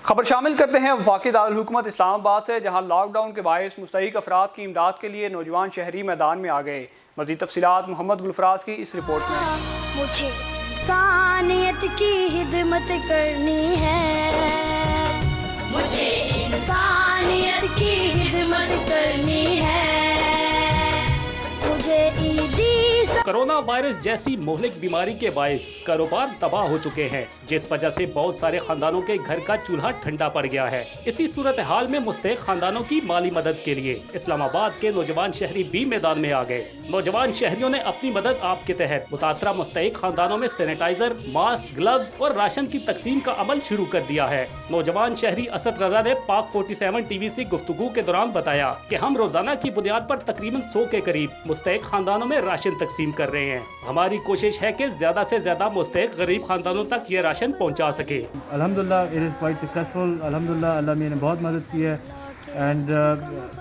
خبر شامل کرتے ہیں وفاقی دارالحکومت اسلام آباد سے، جہاں لاک ڈاؤن کے باعث مستحق افراد کی امداد کے لیے نوجوان شہری میدان میں آ گئے۔ مزید تفصیلات محمد گلفراز کی اس رپورٹ میں۔ مجھے انسانیت کی خدمت کرنی ہے، مجھے انسانیت کی خدمت کرنی ہے، مجھے عیدی کرونا وائرس جیسی مہلک بیماری کے باعث کاروبار تباہ ہو چکے ہیں، جس وجہ سے بہت سارے خاندانوں کے گھر کا چولہا ٹھنڈا پڑ گیا ہے۔ اسی صورتحال میں مستحق خاندانوں کی مالی مدد کے لیے اسلام آباد کے نوجوان شہری بھی میدان میں آ گئے۔ نوجوان شہریوں نے اپنی مدد آپ کے تحت متاثرہ مستحق خاندانوں میں سینیٹائزر، ماسک، گلوز اور راشن کی تقسیم کا عمل شروع کر دیا ہے۔ نوجوان شہری اسد رضا نے پاک 47 ٹی وی سے گفتگو کے دوران بتایا کہ ہم روزانہ کی بنیاد پر تقریباً 100 کے قریب مستحق خاندانوں میں راشن تقسیم کر رہے ہیں۔ ہماری کوشش ہے کہ زیادہ سے زیادہ مستحق غریب خاندانوں تک یہ راشن پہنچا سکے۔ الحمدللہ اٹ از کوائٹ سکسیزفل، الحمدللہ اللہ میاں نے بہت مدد کی ہے، اینڈ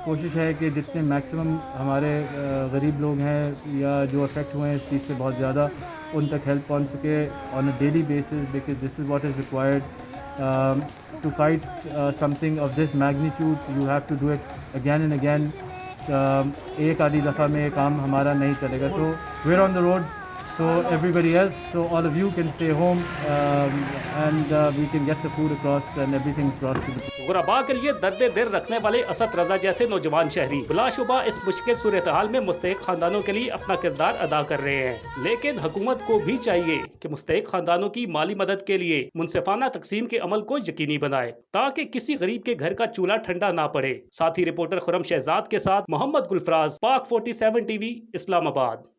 کوشش ہے کہ جتنے میکسیمم ہمارے غریب لوگ ہیں یا جو افیکٹ ہوئے ہیں اس چیز سے بہت زیادہ، ان تک ہیلپ پہنچ سکے on a daily basis, because this is what is required to fight something of this magnitude. You have to do it again and again. ایک آدھی دفعہ میں یہ کام ہمارا نہیں چلے گا، so we're on the road, so everybody else, so all of you can stay home and we can get the food across and everything across to the people. غرباء کے لیے درد دل رکھنے والے اسد رضا جیسے نوجوان شہری بلا شبہ اس مشکل صورتحال میں مستحق خاندانوں کے لیے اپنا کردار ادا کر رہے ہیں، لیکن حکومت کو بھی چاہیے کہ مستحق خاندانوں کی مالی مدد کے لیے منصفانہ تقسیم کے عمل کو یقینی بنائے تاکہ کسی غریب کے گھر کا چولہا ٹھنڈا نہ پڑے۔ ساتھی رپورٹر خرم شہزاد کے ساتھ محمد گلفراز، پاک 47 ٹی وی، اسلام آباد۔